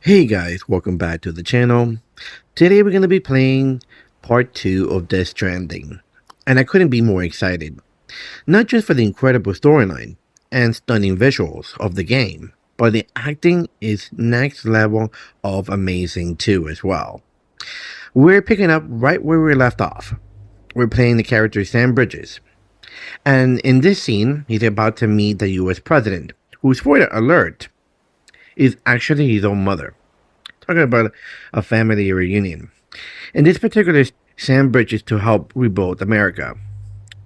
Hey guys, welcome back to the channel. Today we're going to be playing part 2 of Death Stranding. And I couldn't be more excited. Not just for the incredible storyline and stunning visuals of the game, but the acting is next level of amazing too as well. We're picking up right where we left off. We're playing the character Sam Bridges. And in this scene, he's about to meet the US president, who, spoiler alert, is actually his own mother. Talking about a family reunion. In this particular, Sam Bridges to help rebuild America.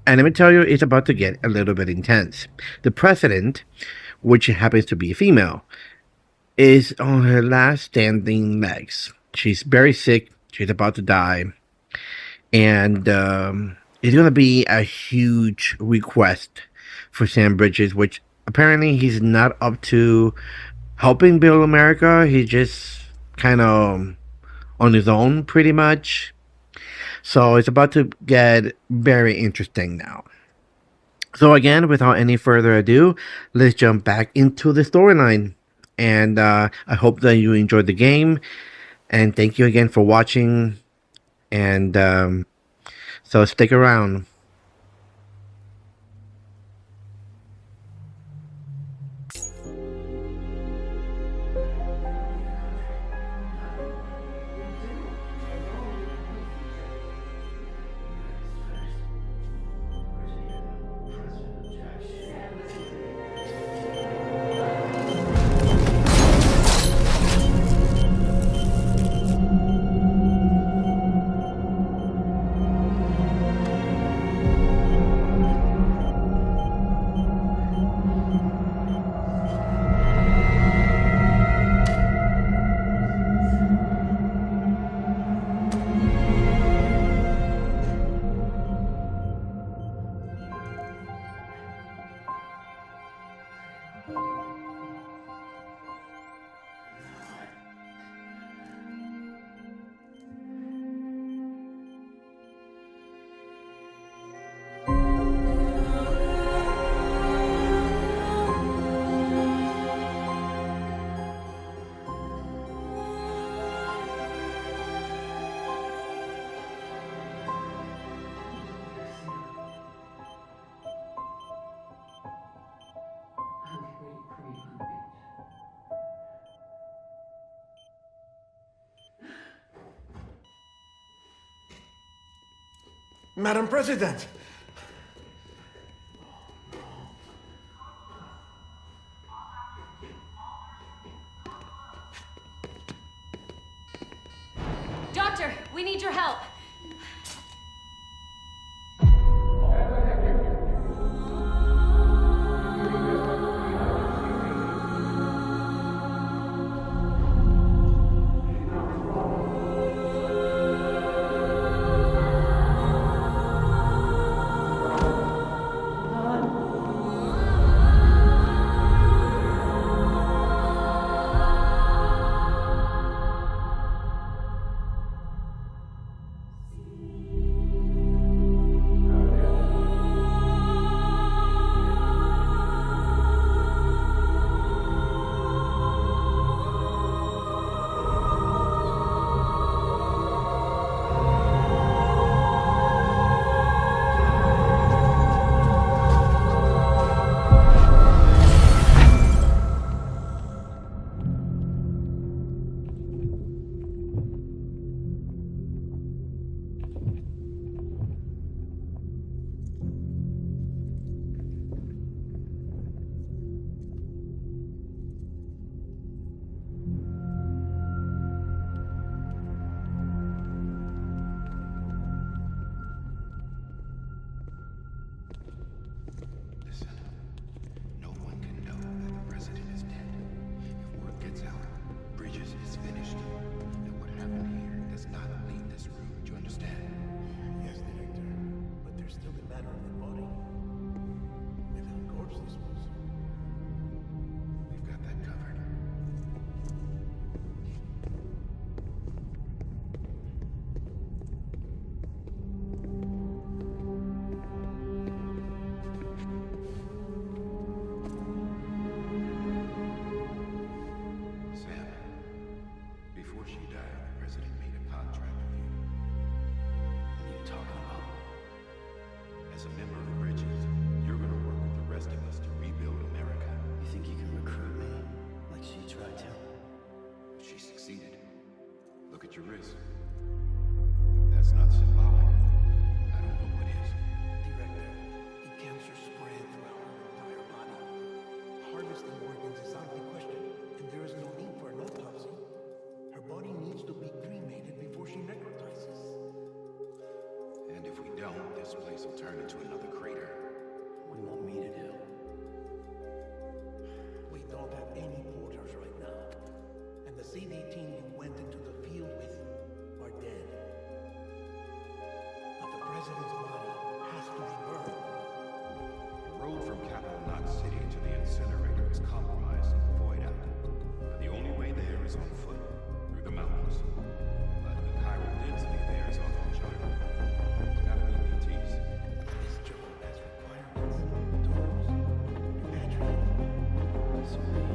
And let me tell you, it's about to get a little bit intense. The president, which happens to be a female, is on her last standing legs. She's very sick. She's about to die. And it's going to be a huge request for Sam Bridges, which apparently he's not up to helping build America. He's just kind of on his own, pretty much. So it's about to get very interesting now. So again, without any further ado, let's jump back into the storyline. And I hope that you enjoyed the game. And thank you again for watching. And so stick around. Madam President! Doctor, we need your help. As a member of Bridges, you're gonna work with the rest of us to rebuild America. You think you can recruit me like she tried to? She succeeded. Look at your wrist. That's not symbolic. I don't know what is. Director, the cancer spread throughout her entire body. Harvesting organs is out of the question, and there is no need for an autopsy. Her body needs to be cremated before she necrotizes. And if we don't, this place will turn into another crater. What do you want me to do? We don't have any porters right now, and the CD team you went into the field with are dead. But the president's body has to be burned. The road from Capital Knot City to the incinerator is compromised and void out. The only way there is on foot, through the mountains. But the chiral density there is off the chart. It's gotta be BTs. This job has requirements, tools, battery. So why?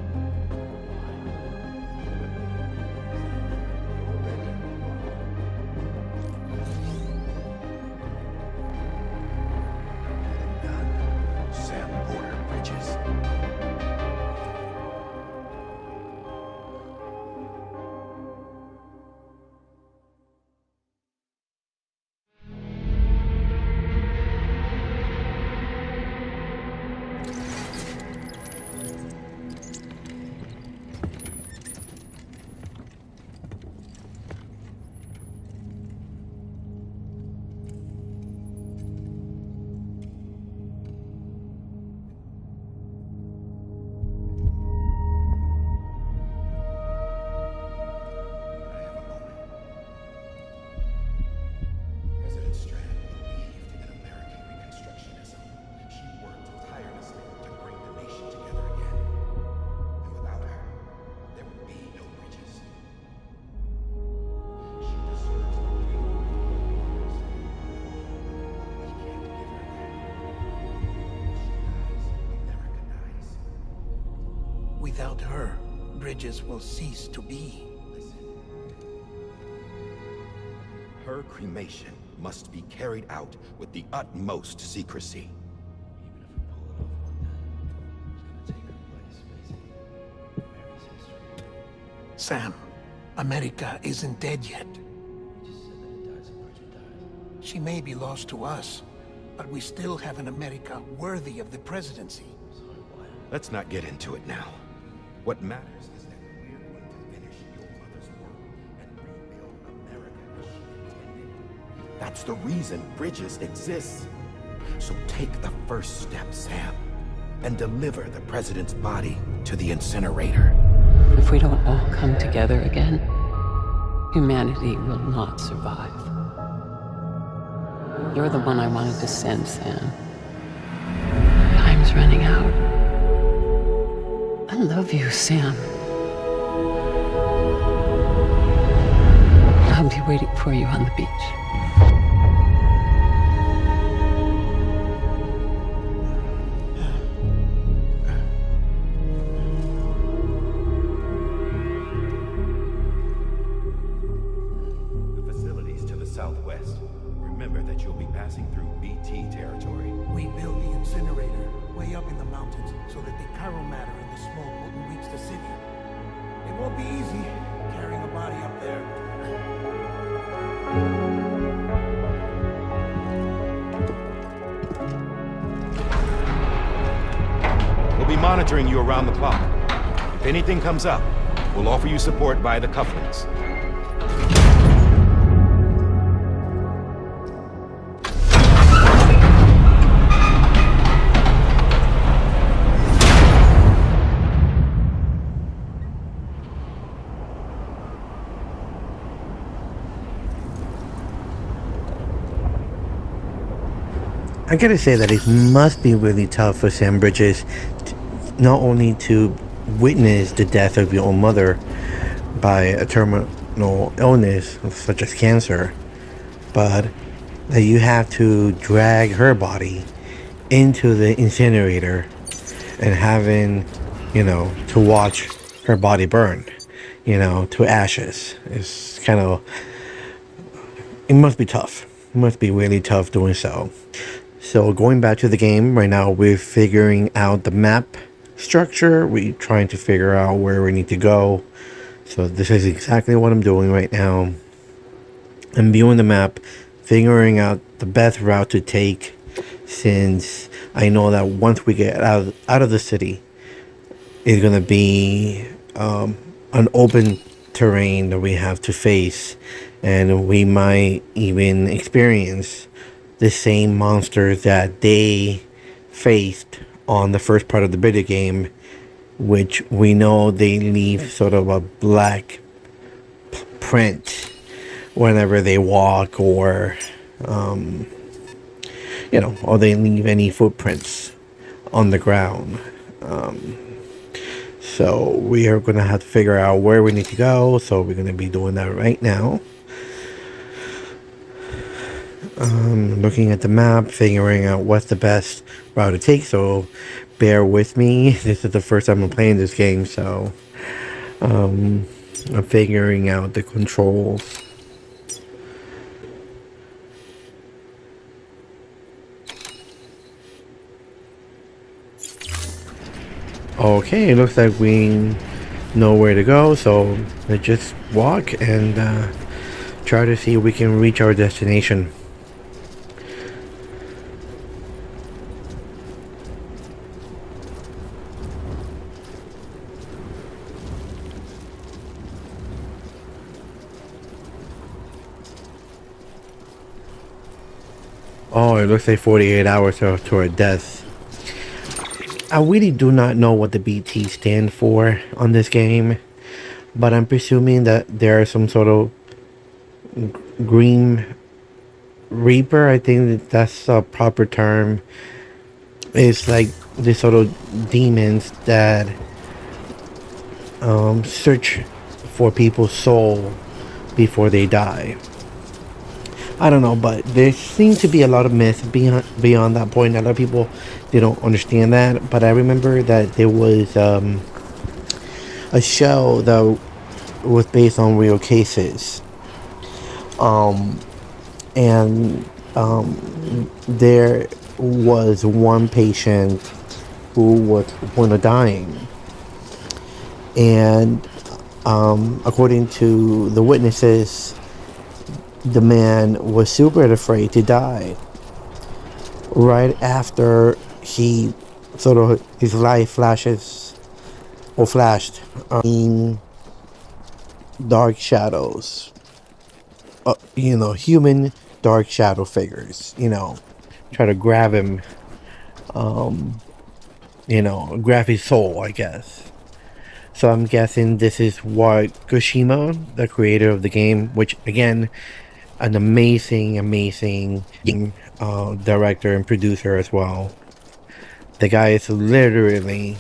Sam Porter Bridges. President Strand believed in American Reconstructionism. She worked tirelessly to bring the nation together again. And without her, there would be no Bridges. She deserves the freedom of honors. But we can't give her that. If she dies, America dies. Without her, Bridges will cease to be. Her cremation must be carried out with the utmost secrecy. Even if we pull it off one day, it's gonna take her place, facing America's history. Sam, America isn't dead yet. You just said that it dies if Bridget dies. She may be lost to us, but we still have an America worthy of the presidency. So why? Let's not get into it now. What matters is that we're going to finish your mother's work and rebuild America as she intended. That's the reason Bridges exists. So take the first step, Sam, and deliver the president's body to the incinerator. If we don't all come together again, humanity will not survive. You're the one I wanted to send, Sam. Time's running out. I love you, Sam. I'll be waiting for you on the beach. The facilities to the southwest. Remember that you'll be passing through BT territory. We built the incinerator way up in the mountains so that the chiral matter in the smoke wouldn't reach the city. It won't be easy carrying a body up there. We'll be monitoring you around the clock. If anything comes up, we'll offer you support via the cufflinks. I gotta say that it must be really tough for Sam Bridges not only to witness the death of your own mother by a terminal illness such as cancer, but that you have to drag her body into the incinerator and having, to watch her body burn, to ashes. It's kind of, it must be tough. It must be really tough doing so. So going back to the game right now, we're figuring out the map structure. We're trying to figure out where we need to go. So this is exactly what I'm doing right now. I'm viewing the map, figuring out the best route to take, since I know that once we get out of the city, it's gonna be an open terrain that we have to face, and we might even experience the same monsters that they faced on the first part of the video game, which we know they leave sort of a black print whenever they walk, or or they leave any footprints on the ground. So we are going to have to figure out where we need to go. So we're going to be doing that right now. Looking at the map, figuring out what's the best route to take. So bear with me. This is the first time I'm playing this game, so I'm figuring out the controls. Okay, it looks like we know where to go, so let's just walk and try to see if we can reach our destination. Oh, it looks like 48 hours to our death. I really do not know what the BT stand for on this game, but I'm presuming that there are some sort of Green Reaper. I think that's a proper term. It's like this sort of demons that search for people's soul before they die. I don't know, but there seems to be a lot of myth beyond that point. A lot of people, they don't understand that. But I remember that there was a show that was based on real cases, and there was one patient who was on the point of dying, and according to the witnesses, the man was super afraid to die right after he sort of his life flashed in dark shadows, human dark shadow figures, try to grab him, grab his soul, I guess. So I'm guessing this is what Kushima, the creator of the game, which again, an amazing director and producer as well. The guy is literally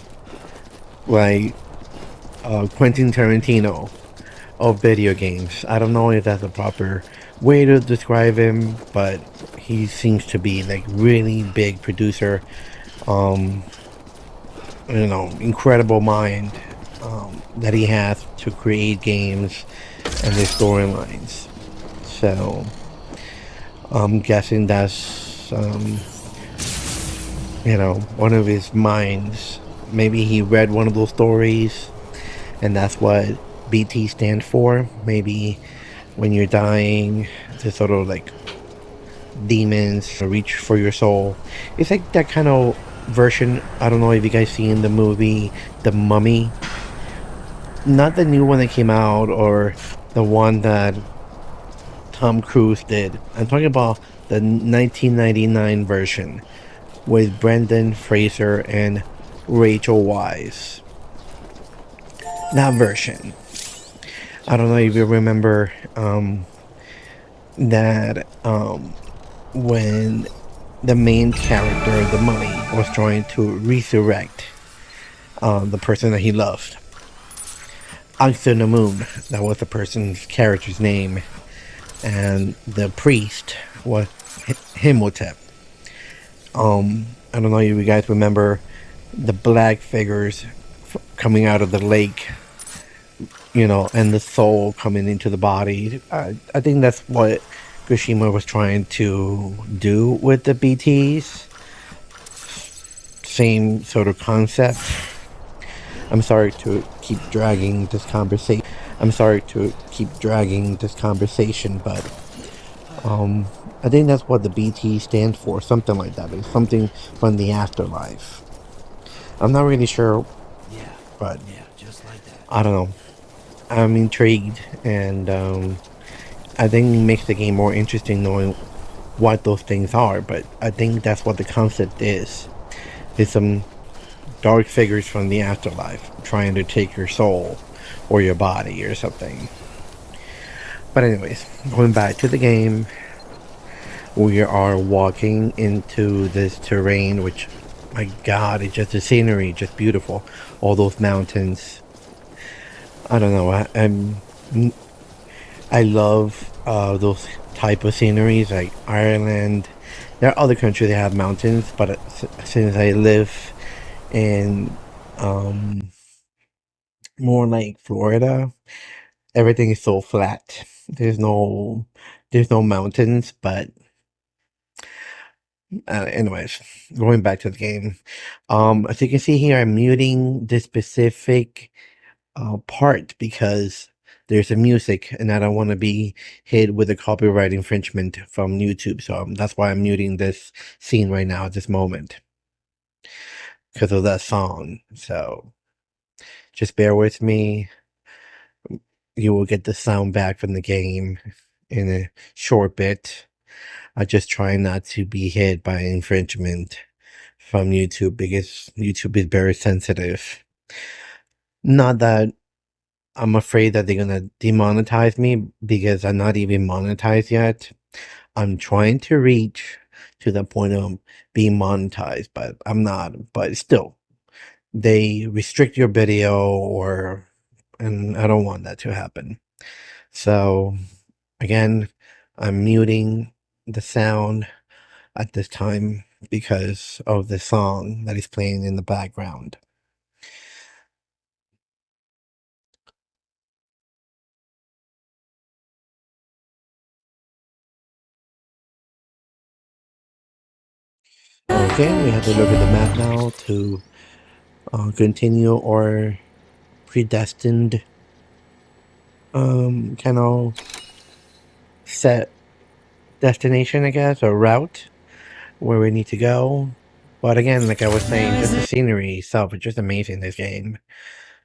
like Quentin Tarantino of video games. I don't know if that's a proper way to describe him, but he seems to be like really big producer. Incredible mind that he has to create games and their storylines. So I'm guessing that's one of his minds. Maybe he read one of those stories, and that's what BT stands for. Maybe when you're dying, the sort of like demons reach for your soul. It's like that kind of version. I don't know if you guys seen the movie The Mummy. Not the new one that came out, or the one that Tom Cruise did. I'm talking about the 1999 version with Brendan Fraser and Rachel Weisz. That version. I don't know if you remember that when the main character, the mummy, was trying to resurrect the person that he loved. Angst the Moon, that was the person's character's name, and the priest was Himhotep. I don't know if you guys remember the black figures coming out of the lake, and the soul coming into the body. I think that's what Kushima was trying to do with the BTs. Same sort of concept. I'm sorry to keep dragging this conversation. But I think that's what the BT stands for, something like that. It's something from the afterlife. I'm not really sure, Yeah, but yeah, just like that. I don't know. I'm intrigued, and I think it makes the game more interesting knowing what those things are. But I think that's what the concept is. It's some dark figures from the afterlife trying to take your soul or your body or something. But anyways, going back to the game, we are walking into this terrain, which, my God, it's just the scenery, just beautiful. All those mountains. I don't know. I love those type of sceneries, like Ireland. There are other countries that have mountains, but since I live in more like Florida, everything is so flat. There's no mountains, but anyways, going back to the game. As you can see here, I'm muting this specific part because there's a music and I don't want to be hit with a copyright infringement from YouTube. So that's why I'm muting this scene right now at this moment because of that song. So just bear with me. You will get the sound back from the game in a short bit. I just try not to be hit by infringement from YouTube because YouTube is very sensitive. Not that I'm afraid that they're gonna demonetize me because I'm not even monetized yet. I'm trying to reach to the point of being monetized, but I'm not. But still, they restrict your video and I don't want that to happen. So again, I'm muting the sound at this time because of the song that is playing in the background. Okay, we have to look at the map now to continue our predestined kind of set destination, I guess, or route where we need to go. But again, like I was saying, just the scenery itself is just amazing. This game,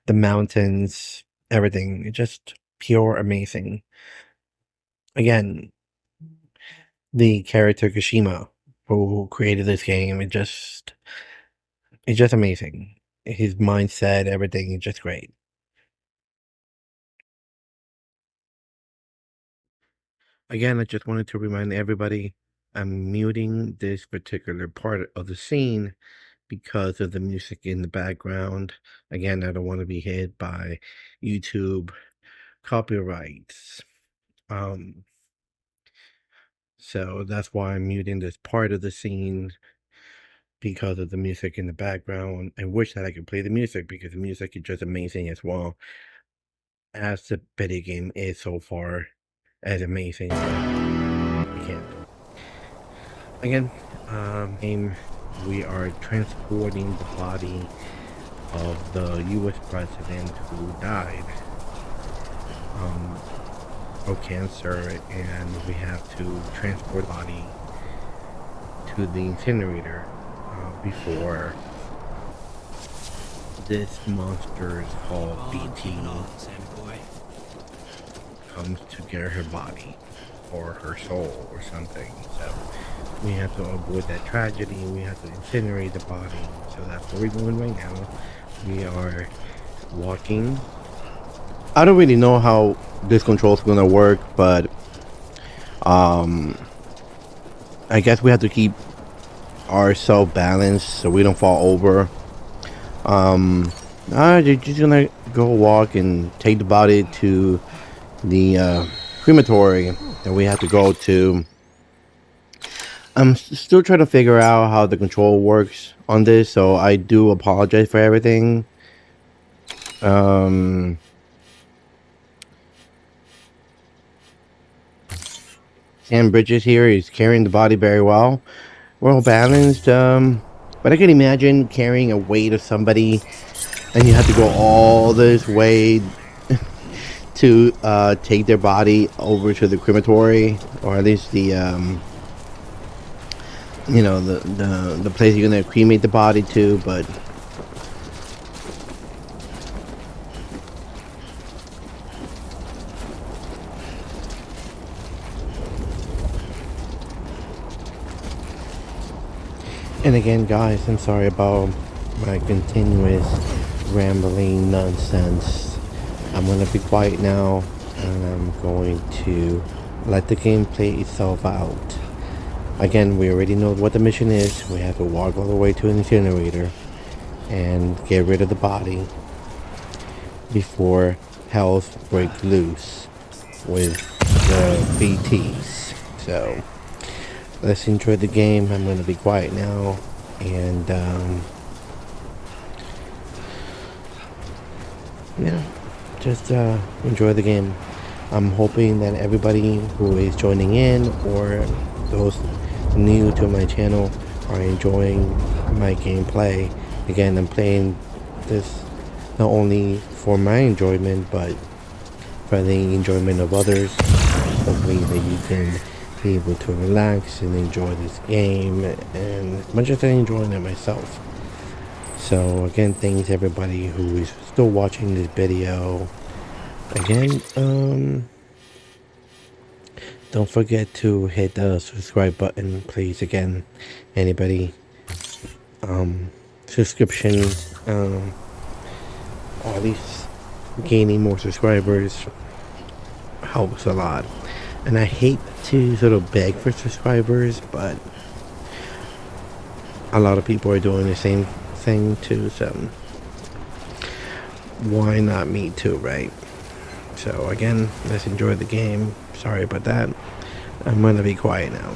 the mountains, everything, it's just pure amazing. Again, the character Kashima, who created this game, it's just amazing. His mindset, everything is just great. Again, I just wanted to remind everybody I'm muting this particular part of the scene because of the music in the background. Again, I don't want to be hit by YouTube copyrights. Um, so that's why I'm muting this part of the scene because of the music in the background. I wish that I could play the music because the music is just amazing as well as the video game is so far as amazing, but I can't. Again, we are transporting the body of the U.S. president who died of cancer, and we have to transport the body to the incinerator before this monster is called BT comes to get her body or her soul or something. So we have to avoid that tragedy. We have to incinerate the body. So that's what we're doing right now. We are walking. I don't really know how this control is gonna work, but I guess we have to keep ourselves balanced so we don't fall over. You're just gonna go walk and take the body to the crematory that we have to go to. I'm still trying to figure out how the control works on this, so I do apologize for everything. And Bridges here is carrying the body very well balanced. But I can imagine carrying a weight of somebody, and you have to go all this way to take their body over to the crematory, or at least the place you're gonna cremate the body to. But and again, guys, I'm sorry about my continuous rambling nonsense. I'm gonna be quiet now, and I'm going to let the game play itself out. Again, we already know what the mission is. We have to walk all the way to an incinerator and get rid of the body before hells break loose with the BTs. So let's enjoy the game. I'm going to be quiet now, and yeah, just enjoy the game. I'm hoping that everybody who is joining in, or those new to my channel, are enjoying my gameplay. Again, I'm playing this not only for my enjoyment, but for the enjoyment of others. Hopefully that you can be able to relax and enjoy this game, and as much as I enjoy it myself. So again, thanks everybody who is still watching this video. Again, don't forget to hit the subscribe button, please. Again, anybody, subscription, or at least gaining more subscribers helps a lot. And I hate to sort of beg for subscribers, but a lot of people are doing the same thing too, so why not me too, right? So again, let's enjoy the game. Sorry about that. I'm gonna be quiet now.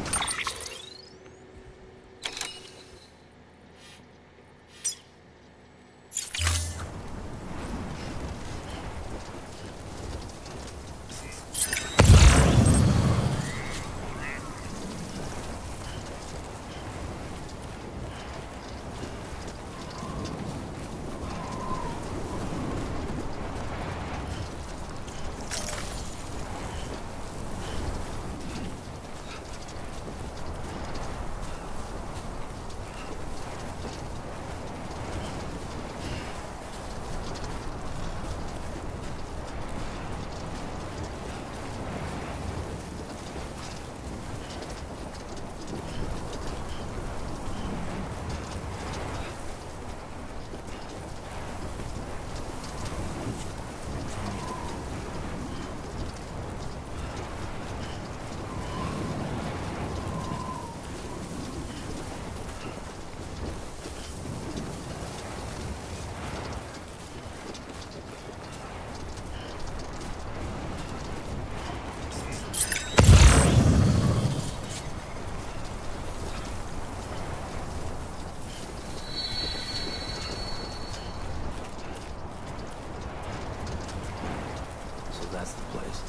So that's the place.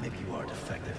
Maybe you are defective.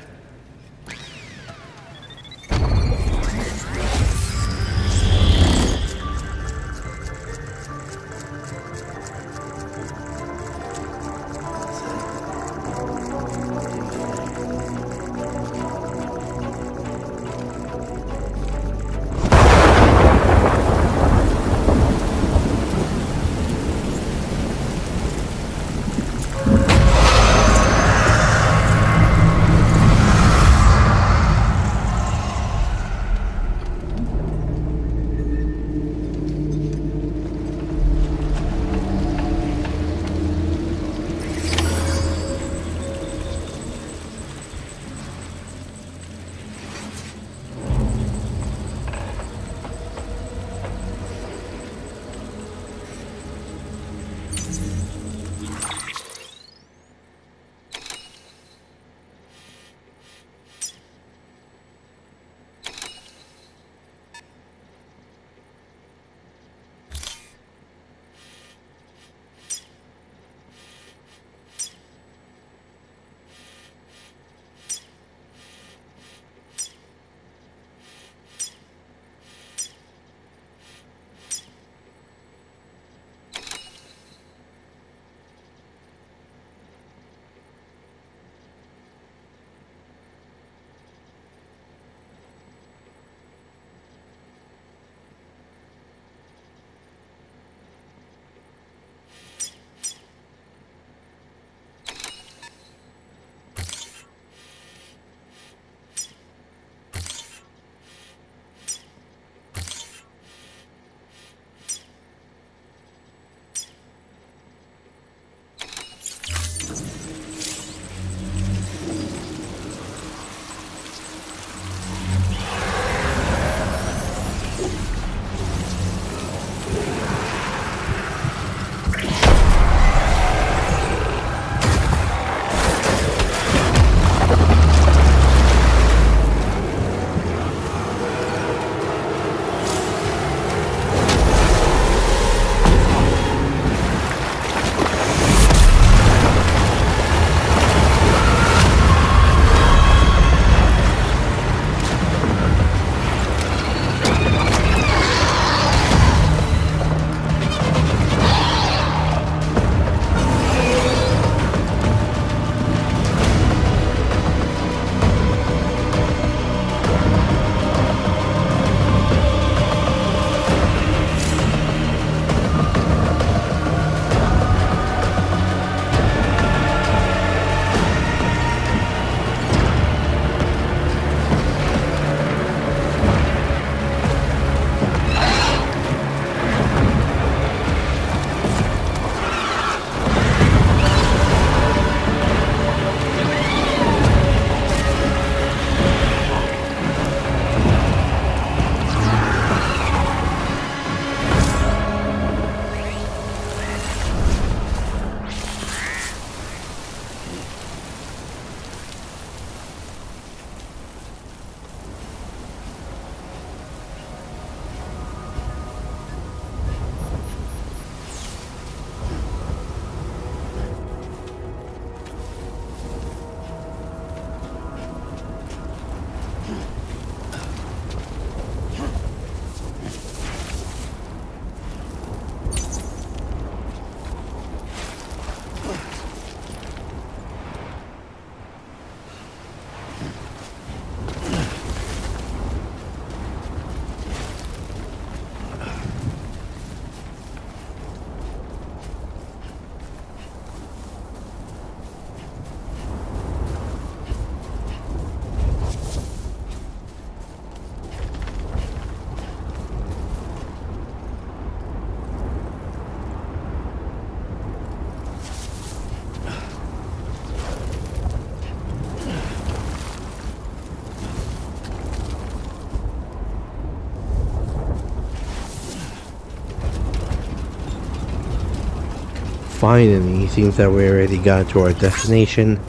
Finally, it seems that we already got to our destination.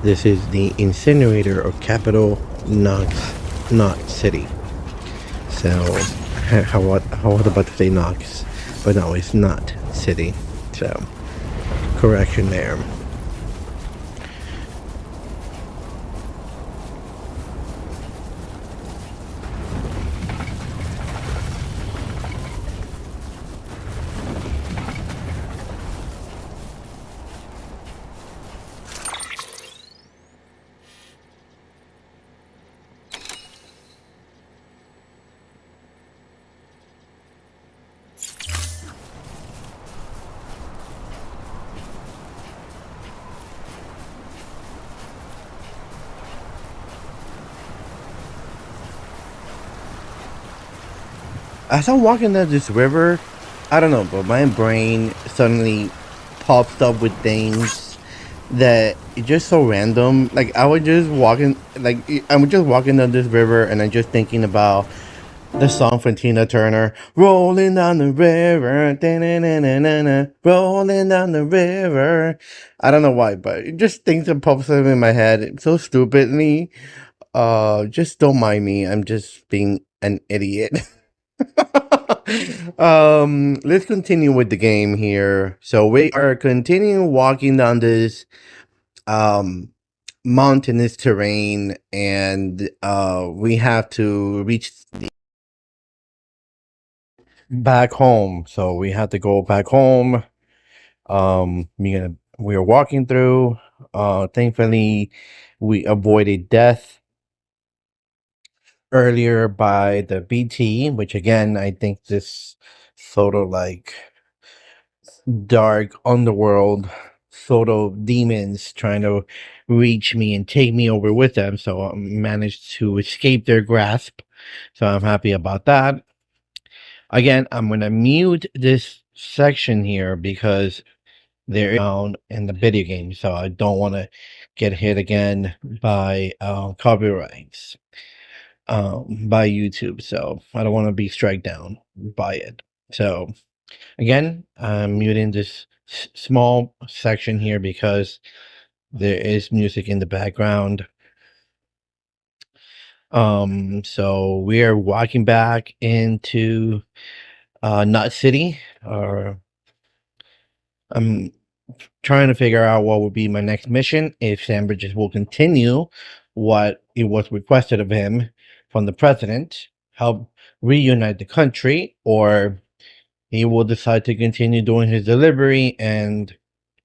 This is the incinerator of capital Knox, not city. So, how what about to say Knox? But no, it's not city. So, correction there. As I'm walking down this river, I don't know, but my brain suddenly pops up with things that it's just so random. Like I was just walking, like I'm just walking down this river, and I'm just thinking about the song from Tina Turner, "Rolling down the river," da-na-na-na-na-na, rolling down the river. I don't know why, but it just things that pops up in my head so stupidly. Just don't mind me. I'm just being an idiot. Let's continue with the game here. So we are continuing walking down this um mountainous terrain, and we have to reach back home. So we have to go back home. We are walking through. Thankfully, we avoided death earlier by the BT, which again I think this sort of like dark underworld sort of demons trying to reach me and take me over with them. So I managed to escape their grasp. So I'm happy about that. Again, I'm gonna mute this section here because they're down in the video game, so I don't want to get hit again by copyrights by YouTube. So I don't want to be struck down by it. So again, I'm muting this small section here because there is music in the background. So we are walking back into Nut City, or I'm trying to figure out what would be my next mission, if Sam Bridges will continue what it was requested of him from the president, help reunite the country, or he will decide to continue doing his delivery and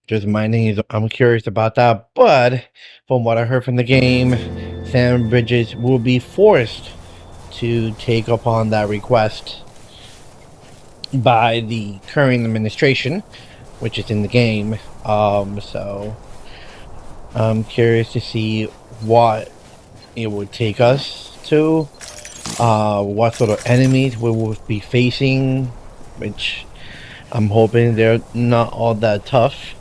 just minding his. I'm curious about that, but from what I heard from the game, Sam Bridges will be forced to take upon that request by the current administration, which is in the game. So I'm curious to see what it would take us to, what sort of enemies we will be facing, which I'm hoping they're not all that tough.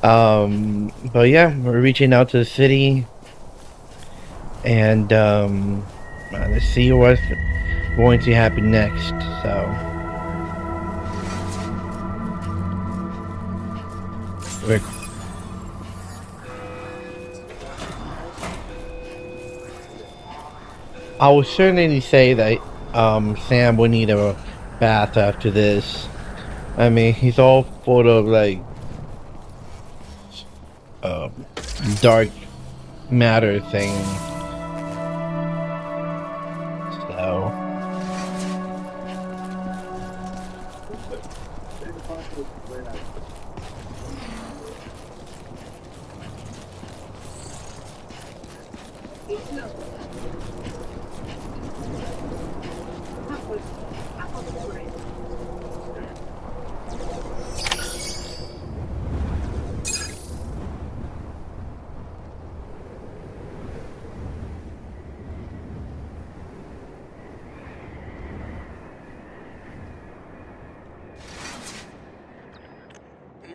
But yeah, we're reaching out to the city, and let's see what's going to happen next. So we're I would certainly say that Sam would need a bath after this. I mean, he's all full of like um dark matter thing. So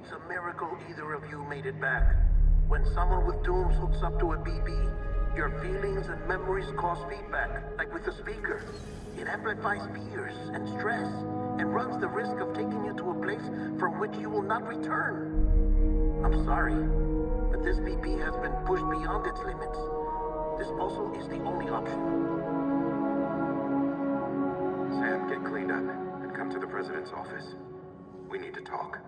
It's a miracle either of you made it back. When someone with dooms hooks up to a BB, your feelings and memories cause feedback, like with a speaker. It amplifies fears and stress, and runs the risk of taking you to a place from which you will not return. I'm sorry, but this BB has been pushed beyond its limits. Disposal is the only option. Sam, get cleaned up and come to the president's office. We need to talk.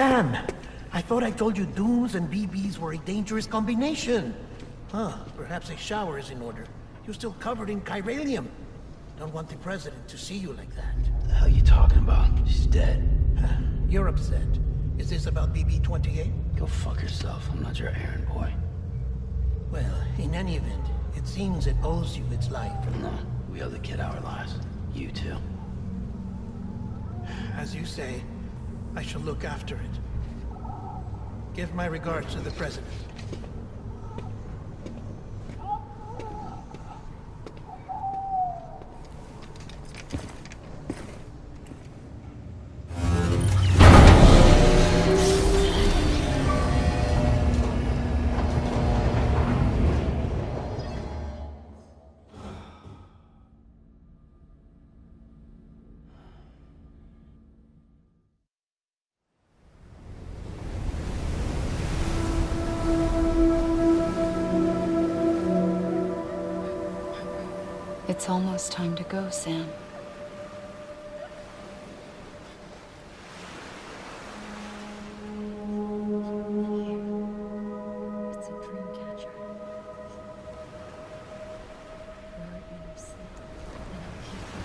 Sam! I thought I told you dooms and BBs were a dangerous combination. Huh, perhaps a shower is in order. You're still covered in chiralium. Don't want the president to see you like that. The hell you talking about? She's dead. You're upset. Is this about BB-28? Go fuck yourself. I'm not your errand boy. Well, in any event, it seems it owes you its life. No, we owe the kid our lives. You too. As you say, I shall look after it. Give my regards to the president. It's almost time to go, Sam. It's a dream catcher. We're in our sleep, and I'll keep you.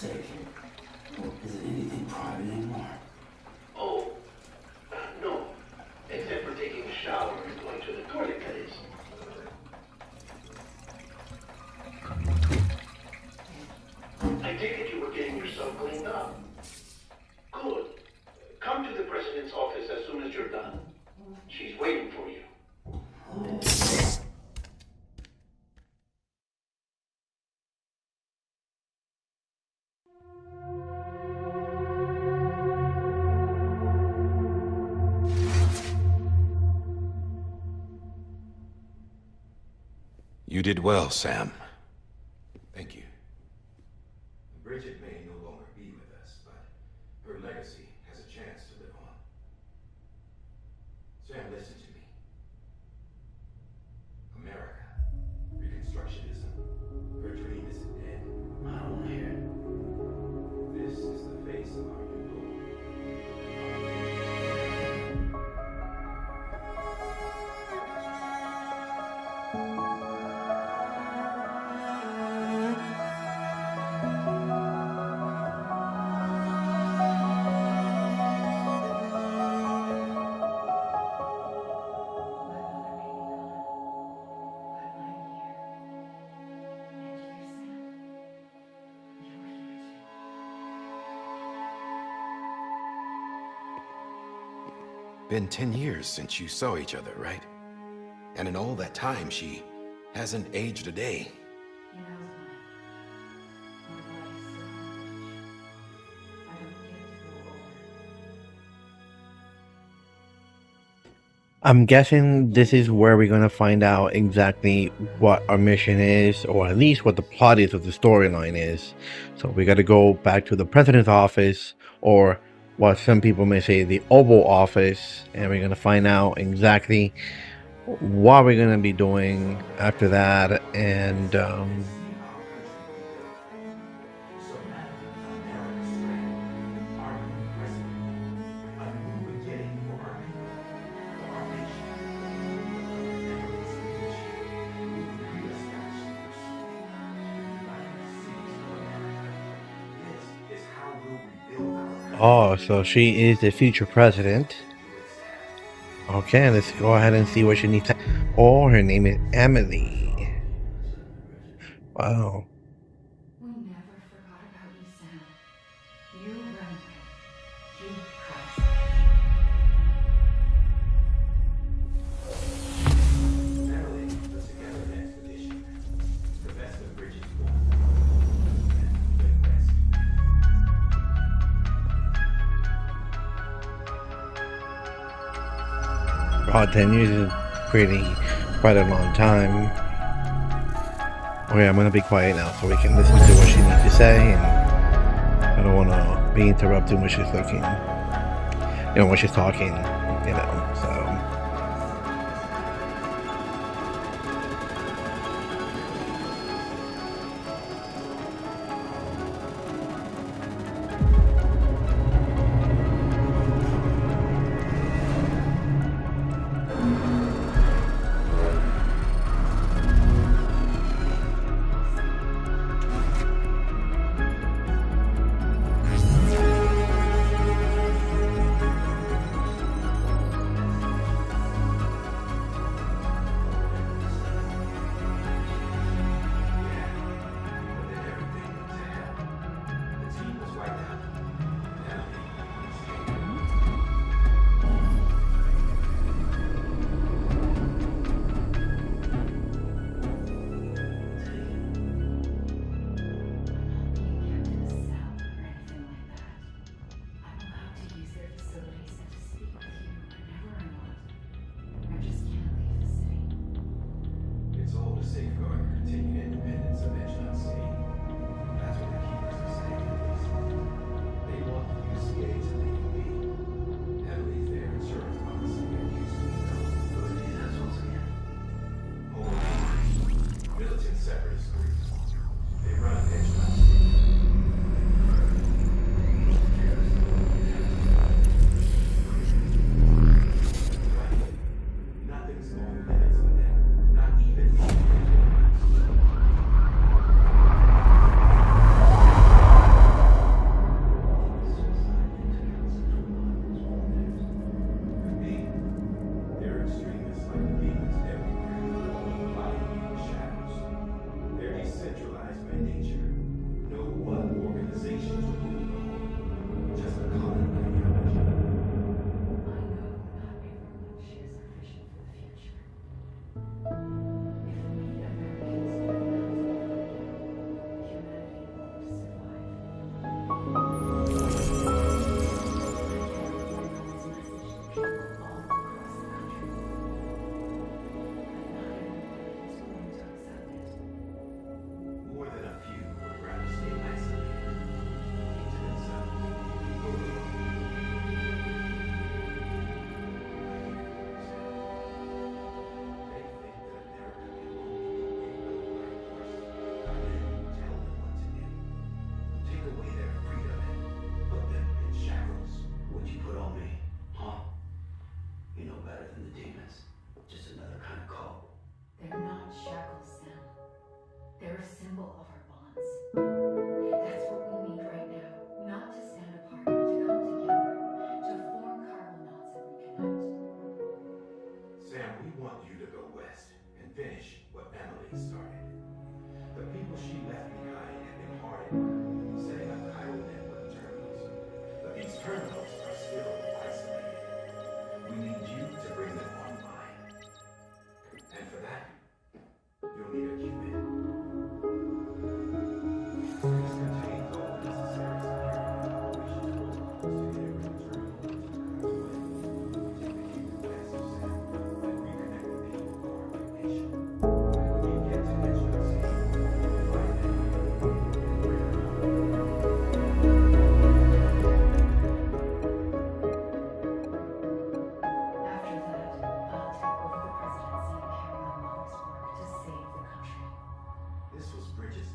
sake. Is it anything private anymore? Oh, no. Except for taking a shower and going to the toilet, that is. I take it you were getting yourself cleaned up. Good. Come to the president's office as soon as you're done. She's waiting for you. You did well, Sam. Thank you. Bridget may no longer be with us, but her legacy has a chance to live on. Sam, listen to me. America, Reconstructionism, her dream isn't dead. I don't want to hear it. This is the face of our new goal. Been 10 years since you saw each other, right? And in all that time, she hasn't aged a day. He knows my body's so rich. I don't get to grow older. I'm guessing this is where we're going to find out exactly what our mission is, or at least what the plot is of the storyline is. So we got to go back to the president's office, or what some people may say the Oval Office, and we're going to find out exactly what we're going to be doing after that. And oh, so she is the future president. Okay, let's go ahead and see what she needs to. Oh, her name is Emily. Wow. We never forgot about you, Sam. You run with. You trust. Emily put together an expedition. The best of Bridget's Wow, 10 years is quite a long time. Okay, I'm gonna be quiet now so we can listen to what she needs to say, and I don't want to be interrupted when she's looking, when she's talking, so.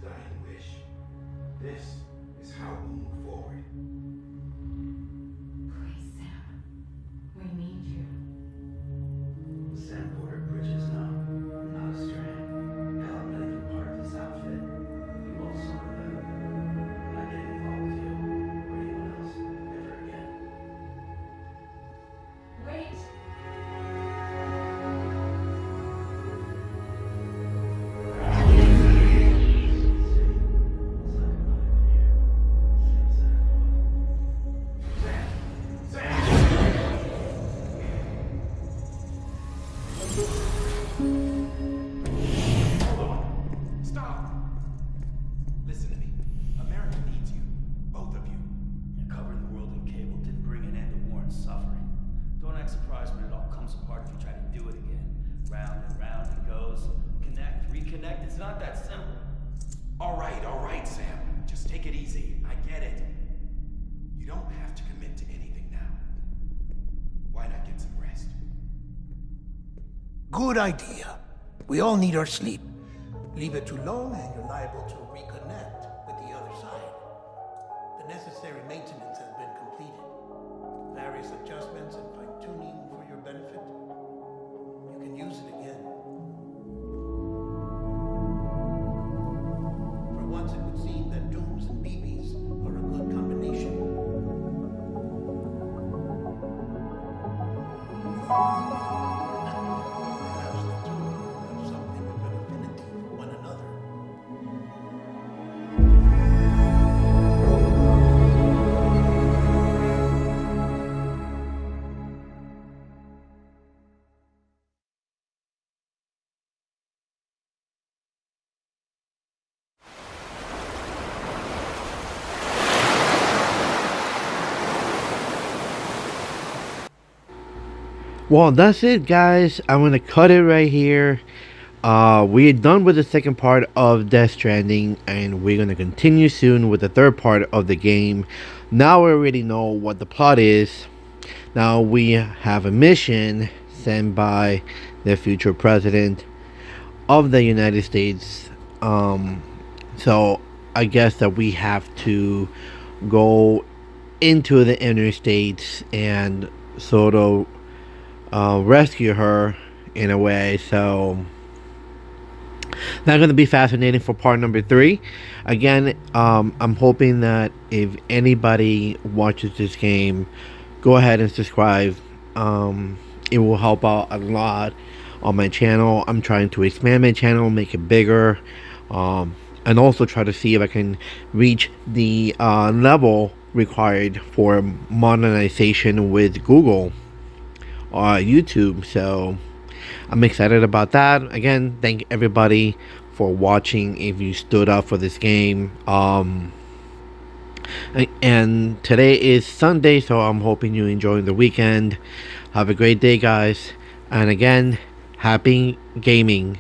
dying wish. This is how we move forward. Please, Sam. We need you. Sam Porter Bridges now. I'm not a strand. Hell, I'm not even part of this outfit. You all saw that. I'm not getting involved with you or anyone else ever again. Wait. Stop! Listen to me. America needs you. Both of you. And covering the world in cable didn't bring an end to war and suffering. Don't act surprised when it all comes apart if you try to do it again. Round and round it goes. Connect, reconnect. It's not that simple. All right, Sam. Just take it easy. I get it. You don't have to commit to anything now. Why not get some rest? Good idea. We all need our sleep. Leave it too long and you're liable to reconnect with the other side. The necessary maintenance has been completed. Various adjustments and fine-tuning for your benefit. You can use it again. For once it would seem that dooms and BBs are a good combination. Perhaps the two of you have something of an affinity for one another. Well, that's it, guys. I'm gonna cut it right here. We're done with the second part of Death Stranding, and we're gonna continue soon with the third part of the game. Now we already know what the plot is. Now we have a mission sent by the future president of the United States. So I guess that we have to go into the interstates and sort of rescue her in a way. So that's going to be fascinating for part number 3. Again, I'm hoping that if anybody watches this game, go ahead and subscribe. It will help out a lot on my channel. I'm trying to expand my channel, make it bigger, and also try to see if I can reach the level required for monetization with Google or YouTube. So I'm excited about that. Again, thank everybody for watching if you stood up for this game. And today is Sunday, so I'm hoping you're enjoying the weekend. Have a great day, guys. And again, happy gaming.